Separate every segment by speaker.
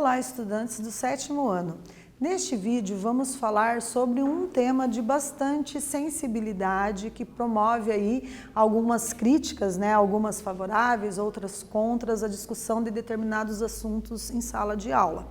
Speaker 1: Olá, estudantes do 7º ano. Neste vídeo vamos falar sobre um tema de bastante sensibilidade que promove aí algumas críticas, algumas favoráveis, outras contras à discussão de determinados assuntos em sala de aula.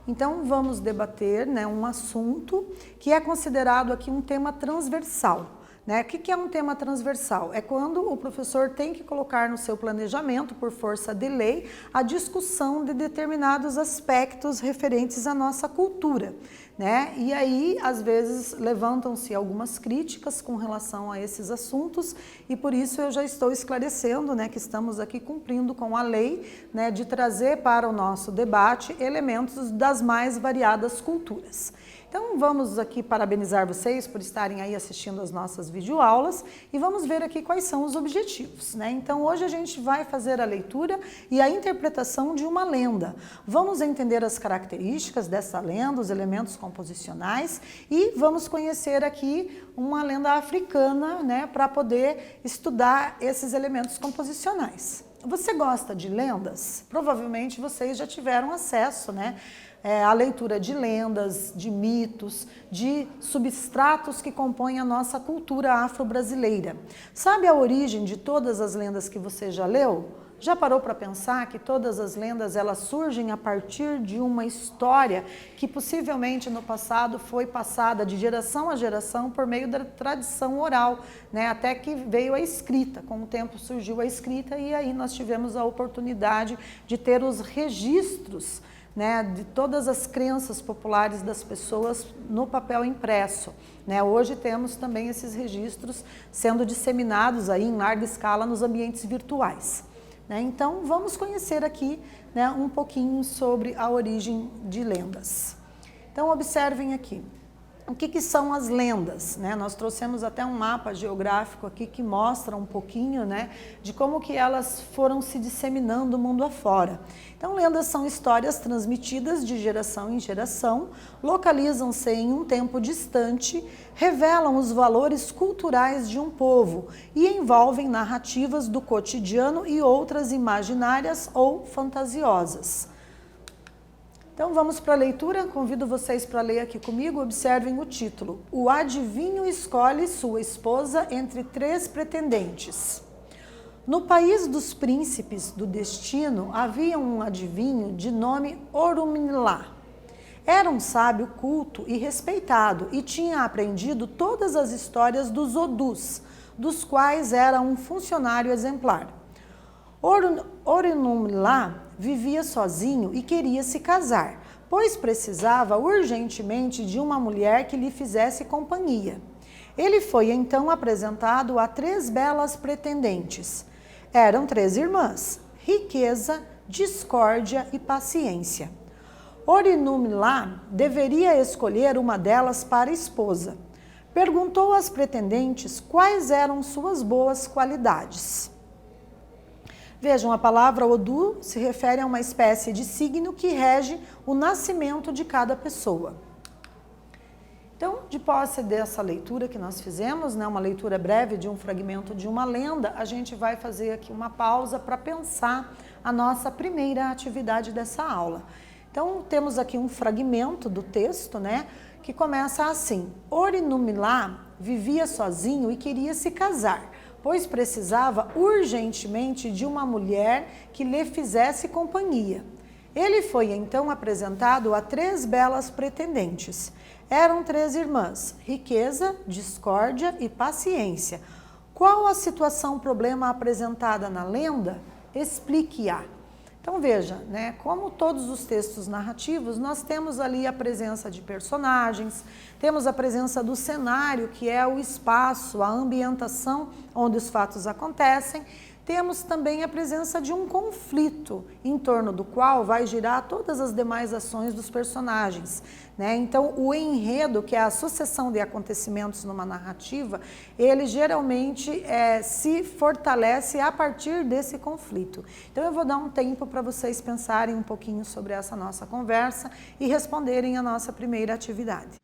Speaker 1: Então vamos debater um assunto que é considerado aqui um tema transversal. O que é um tema transversal? É quando o professor tem que colocar no seu planejamento, por força de lei, a discussão de determinados aspectos referentes à nossa cultura. E aí, às vezes, levantam-se algumas críticas com relação a esses assuntos e por isso eu já estou esclarecendo que estamos aqui cumprindo com a lei de trazer para o nosso debate elementos das mais variadas culturas. Então vamos aqui parabenizar vocês por estarem aí assistindo as nossas videoaulas e vamos ver aqui quais são os objetivos. Então hoje a gente vai fazer a leitura e a interpretação de uma lenda. Vamos entender as características dessa lenda, os elementos composicionais e vamos conhecer aqui uma lenda africana para poder estudar esses elementos composicionais. Você gosta de lendas? Provavelmente vocês já tiveram acesso, a leitura de lendas, de mitos, de substratos que compõem a nossa cultura afro-brasileira. Sabe a origem de todas as lendas que você já leu? Já parou para pensar que todas as lendas elas surgem a partir de uma história que possivelmente no passado foi passada de geração a geração por meio da tradição oral, até que veio a escrita. Com o tempo surgiu a escrita e aí nós tivemos a oportunidade de ter os registros de todas as crenças populares das pessoas no papel impresso. Hoje temos também esses registros sendo disseminados aí em larga escala nos ambientes virtuais. Então vamos conhecer aqui um pouquinho sobre a origem de lendas. Então observem aqui. O que são as lendas? Nós trouxemos até um mapa geográfico aqui que mostra um pouquinho de como que elas foram se disseminando mundo afora. Então, lendas são histórias transmitidas de geração em geração, localizam-se em um tempo distante, revelam os valores culturais de um povo e envolvem narrativas do cotidiano e outras imaginárias ou fantasiosas. Então vamos para a leitura, convido vocês para ler aqui comigo, observem o título. O adivinho escolhe sua esposa entre 3 pretendentes. No país dos príncipes do destino havia um adivinho de nome Orunmila. Era um sábio culto e respeitado e tinha aprendido todas as histórias dos Odus, dos quais era um funcionário exemplar. Orunmila vivia sozinho e queria se casar, pois precisava urgentemente de uma mulher que lhe fizesse companhia. Ele foi então apresentado a 3 belas pretendentes. Eram 3 irmãs, riqueza, discórdia e paciência. Orunmila deveria escolher uma delas para esposa. Perguntou às pretendentes quais eram suas boas qualidades. Vejam, a palavra Odu se refere a uma espécie de signo que rege o nascimento de cada pessoa. Então, de posse dessa leitura que nós fizemos, uma leitura breve de um fragmento de uma lenda, a gente vai fazer aqui uma pausa para pensar a nossa primeira atividade dessa aula. Então, temos aqui um fragmento do texto, que começa assim. Orunmila vivia sozinho e queria se casar, pois precisava urgentemente de uma mulher que lhe fizesse companhia. Ele foi então apresentado a 3 belas pretendentes. Eram 3 irmãs, riqueza, discórdia e paciência. Qual a situação, problema apresentada na lenda? Explique-a. Então veja, como todos os textos narrativos, nós temos ali a presença de personagens, temos a presença do cenário, que é o espaço, a ambientação onde os fatos acontecem, temos também a presença de um conflito em torno do qual vai girar todas as demais ações dos personagens. Então, o enredo, que é a sucessão de acontecimentos numa narrativa, ele geralmente se fortalece a partir desse conflito. Então, eu vou dar um tempo para vocês pensarem um pouquinho sobre essa nossa conversa e responderem a nossa primeira atividade.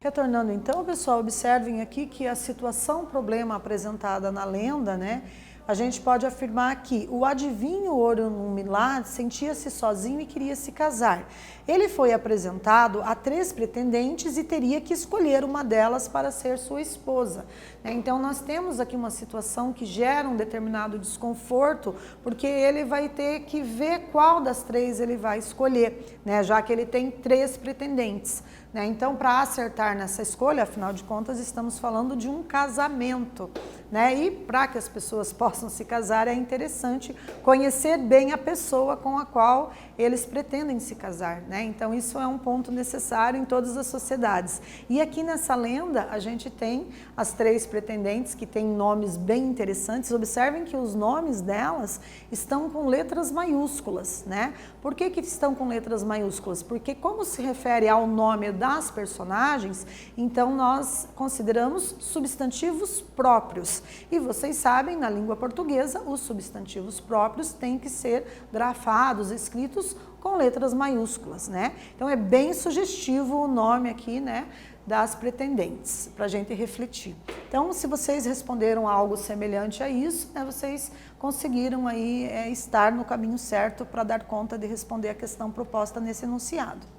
Speaker 1: Retornando então, pessoal, observem aqui que a situação problema apresentada na lenda, né? A gente pode afirmar que o adivinho Orunmila sentia-se sozinho e queria se casar. Ele foi apresentado a 3 pretendentes e teria que escolher uma delas para ser sua esposa. Então nós temos aqui uma situação que gera um determinado desconforto, porque ele vai ter que ver qual das 3 ele vai escolher, né? Já que ele tem 3 pretendentes. Então, para acertar nessa escolha, afinal de contas, estamos falando de um casamento, né? E para que as pessoas possam se casar, é interessante conhecer bem a pessoa com a qual eles pretendem se casar, né? Então, isso é um ponto necessário em todas as sociedades. E aqui nessa lenda, a gente tem as 3 pretendentes que têm nomes bem interessantes. Observem que os nomes delas estão com letras maiúsculas, né? Por que que estão com letras maiúsculas? Porque como se refere ao nome das personagens, então nós consideramos substantivos próprios. E vocês sabem, na língua portuguesa, os substantivos próprios têm que ser grafados, escritos com letras maiúsculas, né? Então é bem sugestivo o nome aqui, né, das pretendentes, para a gente refletir. Então, se vocês responderam algo semelhante a isso, né, vocês conseguiram aí estar no caminho certo para dar conta de responder a questão proposta nesse enunciado.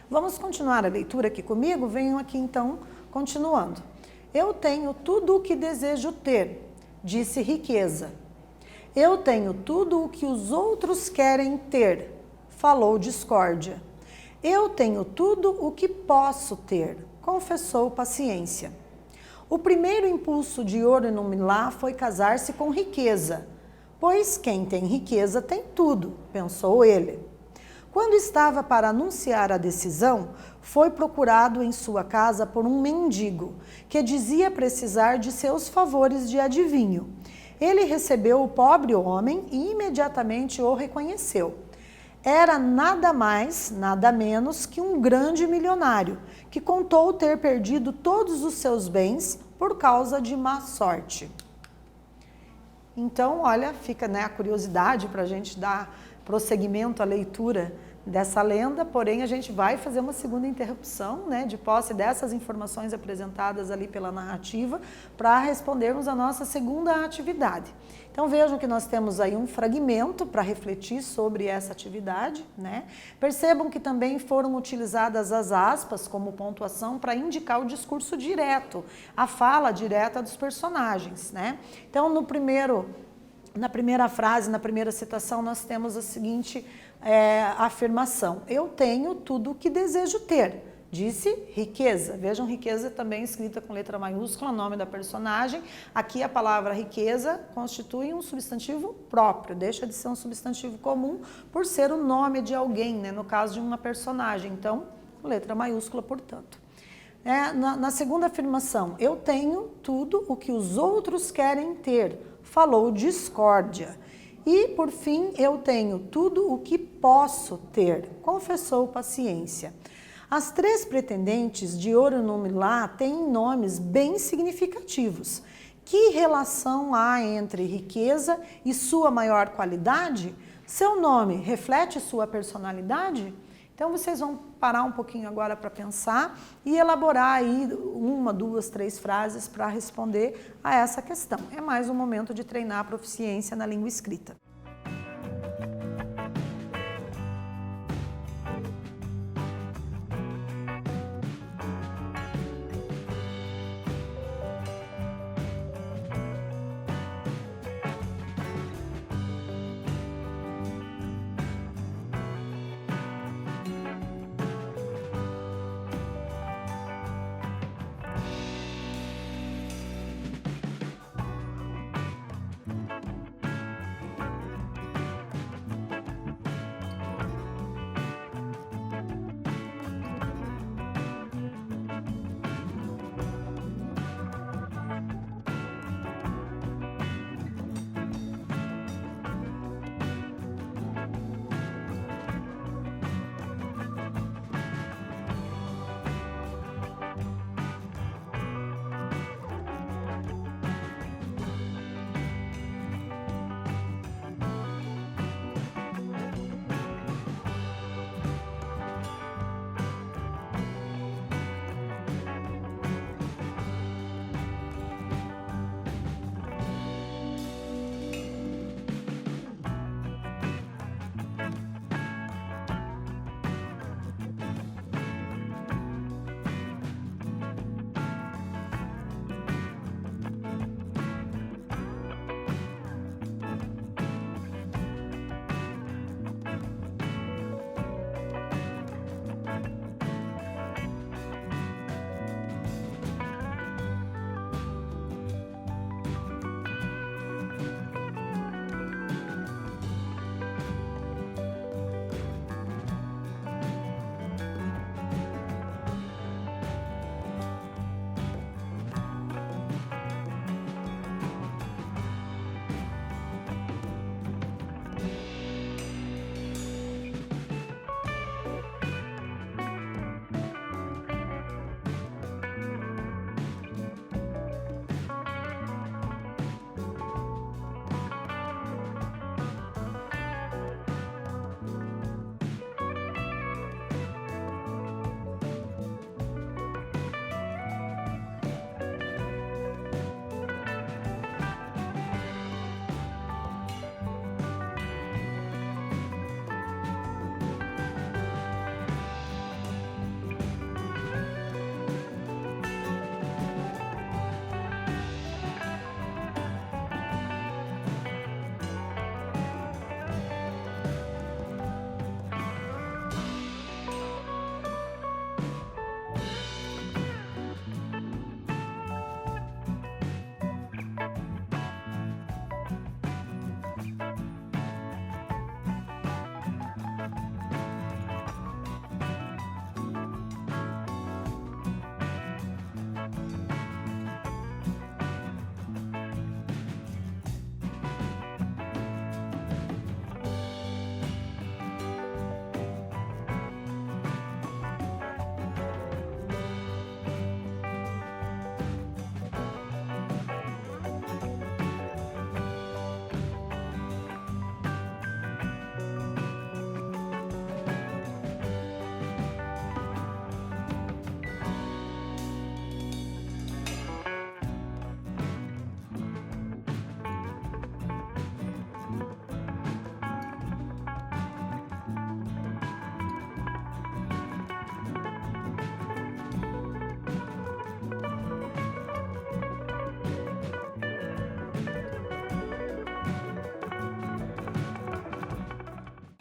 Speaker 1: Vamos continuar a leitura aqui comigo? Venham aqui então, continuando. Eu tenho tudo o que desejo ter, disse riqueza. Eu tenho tudo o que os outros querem ter, falou discórdia. Eu tenho tudo o que posso ter, confessou paciência. O primeiro impulso de Orunmila foi casar-se com riqueza, pois quem tem riqueza tem tudo, pensou ele. Quando estava para anunciar a decisão, foi procurado em sua casa por um mendigo, que dizia precisar de seus favores de adivinho. Ele recebeu o pobre homem e imediatamente o reconheceu. Era nada mais, nada menos que um grande milionário, que contou ter perdido todos os seus bens por causa de má sorte. Então, olha, fica, né, a curiosidade para a gente dar prosseguimento à leitura dessa lenda, porém a gente vai fazer uma segunda interrupção, né, de posse dessas informações apresentadas ali pela narrativa, para respondermos a nossa segunda atividade. Então vejam que nós temos aí um fragmento para refletir sobre essa atividade, né? Percebam que também foram utilizadas as aspas como pontuação para indicar o discurso direto, a fala direta dos personagens, né? Então na primeira frase, na primeira citação, nós temos a seguinte afirmação: eu tenho tudo o que desejo ter, disse riqueza. Vejam, riqueza também escrita com letra maiúscula, nome da personagem. Aqui a palavra riqueza constitui um substantivo próprio, deixa de ser um substantivo comum por ser o nome de alguém, né? No caso de uma personagem, então, letra maiúscula, portanto. Na segunda afirmação, eu tenho tudo o que os outros querem ter, falou discórdia. E, por fim, eu tenho tudo o que posso ter, confessou paciência. As 3 pretendentes de Orunmila têm nomes bem significativos. Que relação há entre riqueza e sua maior qualidade? Seu nome reflete sua personalidade? Então, vocês vão parar um pouquinho agora para pensar e elaborar aí 1, 2, 3 frases para responder a essa questão. É mais um momento de treinar a proficiência na língua escrita.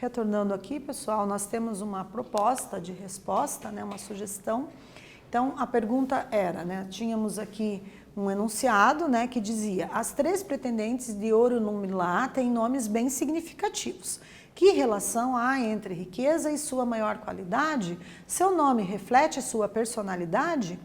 Speaker 1: Retornando aqui, pessoal, nós temos uma proposta de resposta, né, uma sugestão. Então, a pergunta era, né, tínhamos aqui um enunciado, né, que dizia: as 3 pretendentes de Orunmila têm nomes bem significativos. Que relação há entre riqueza e sua maior qualidade? Seu nome reflete sua personalidade?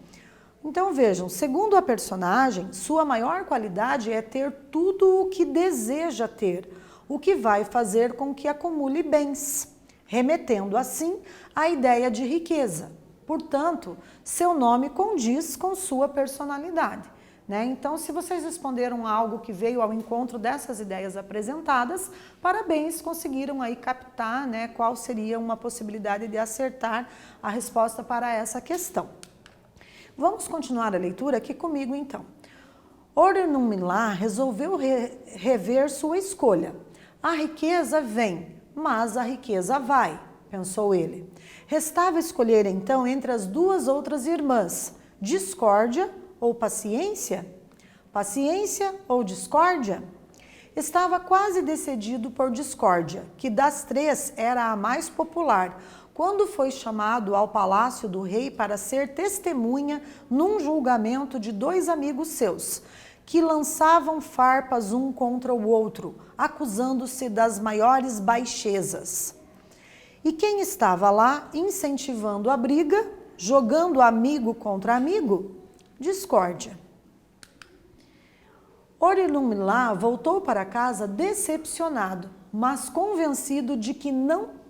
Speaker 1: Então vejam, segundo a personagem, sua maior qualidade é ter tudo o que deseja ter, o que vai fazer com que acumule bens, remetendo assim à ideia de riqueza. Portanto, seu nome condiz com sua personalidade. Né? Então, se vocês responderam algo que veio ao encontro dessas ideias apresentadas, parabéns, conseguiram aí captar, né, qual seria uma possibilidade de acertar a resposta para essa questão. Vamos continuar a leitura aqui comigo, então. Orunmila resolveu rever sua escolha. A riqueza vem, mas a riqueza vai, pensou ele. Restava escolher, então, entre as 2 outras irmãs, discórdia ou paciência? Paciência ou discórdia? Estava quase decidido por discórdia, que das 3 era a mais popular, quando foi chamado ao palácio do rei para ser testemunha num julgamento de 2 amigos seus, que lançavam farpas um contra o outro, acusando-se das maiores baixezas. E quem estava lá incentivando a briga, jogando amigo contra amigo? Discórdia. Orunmila voltou para casa decepcionado, mas convencido de que não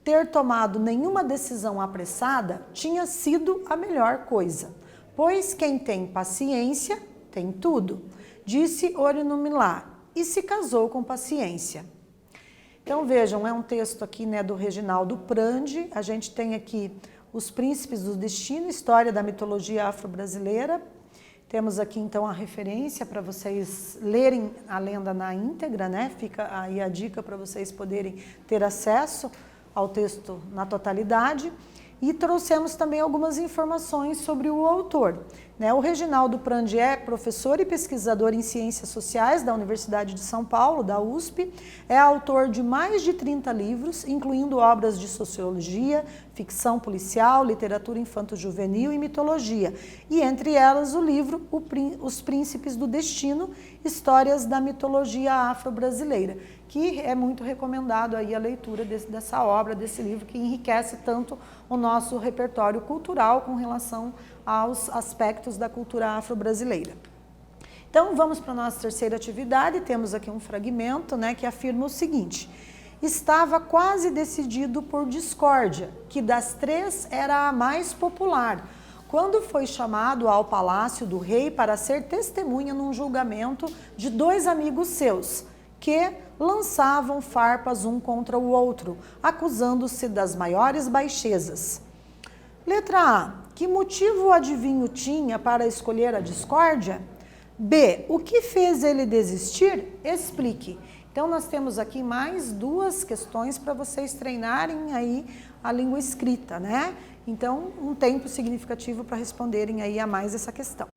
Speaker 1: ter tomado nenhuma decisão apressada tinha sido a melhor coisa, pois quem tem paciência tem tudo, disse Orunmila, e se casou com paciência. Então vejam, é um texto aqui, né, do Reginaldo Prandi. A gente tem aqui Os Príncipes do Destino, história da mitologia afro-brasileira. Temos aqui então a referência para vocês lerem a lenda na íntegra, né? Fica aí a dica para vocês poderem ter acesso ao texto na totalidade. E trouxemos também algumas informações sobre o autor. O Reginaldo Prandi é professor e pesquisador em Ciências Sociais da Universidade de São Paulo, da USP. É autor de mais de 30 livros, incluindo obras de sociologia, ficção policial, literatura infanto-juvenil e mitologia. E entre elas o livro Os Príncipes do Destino, Histórias da Mitologia Afro-Brasileira, que é muito recomendado aí a leitura dessa obra, desse livro, que enriquece tanto o nosso repertório cultural com relação aos aspectos da cultura afro-brasileira. Então, vamos para a nossa terceira atividade. Temos aqui um fragmento, né, que afirma o seguinte: estava quase decidido por discórdia, que das 3 era a mais popular, quando foi chamado ao palácio do rei para ser testemunha num julgamento de 2 amigos seus, que lançavam farpas um contra o outro, acusando-se das maiores baixezas. Letra A. Que motivo o adivinho tinha para escolher a discórdia? B. O que fez ele desistir? Explique. Então, nós temos aqui mais 2 questões para vocês treinarem aí a língua escrita, né? Então, um tempo significativo para responderem aí a mais essa questão.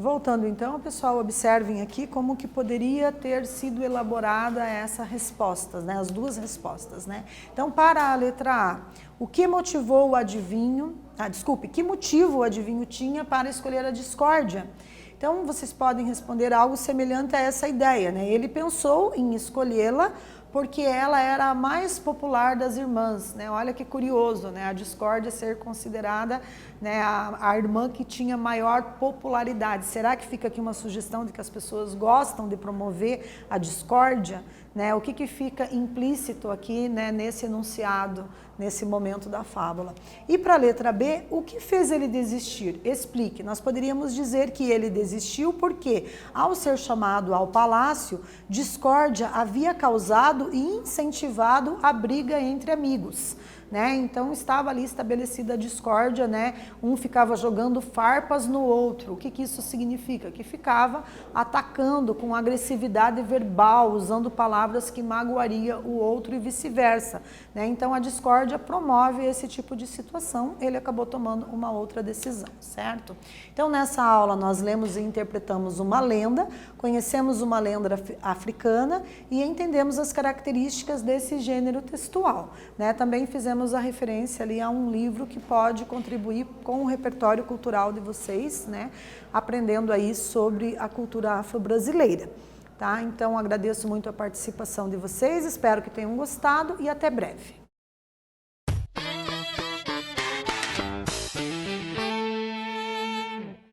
Speaker 1: Voltando então, pessoal, observem aqui como que poderia ter sido elaborada essa resposta, né? As duas respostas, né? Então, para a letra A, o que motivou o adivinho, que motivo o adivinho tinha para escolher a discórdia? Então, vocês podem responder algo semelhante a essa ideia, né? Ele pensou em escolhê-la porque ela era a mais popular das irmãs, né? Olha que curioso, né? A discórdia ser considerada, né, a irmã que tinha maior popularidade. Será que fica aqui uma sugestão de que as pessoas gostam de promover a discórdia? Né? O que fica implícito aqui, né, nesse enunciado, nesse momento da fábula? E para a letra B, o que fez ele desistir? Explique. Nós poderíamos dizer que ele desistiu porque, ao ser chamado ao palácio, discórdia havia causado e incentivado a briga entre amigos. Né? Então estava ali estabelecida a discórdia, né? Um ficava jogando farpas no outro. O que isso significa? Que ficava atacando com agressividade verbal, usando palavras que magoaria o outro e vice-versa. Né? Então a discórdia promove esse tipo de situação, ele acabou tomando uma outra decisão, certo? Então nessa aula nós lemos e interpretamos uma lenda, conhecemos uma lenda africana e entendemos as características desse gênero textual. Né? Também fizemos a referência ali a um livro que pode contribuir com o repertório cultural de vocês, né? Aprendendo aí sobre a cultura afro-brasileira. Tá? Então agradeço muito a participação de vocês, espero que tenham gostado e até breve.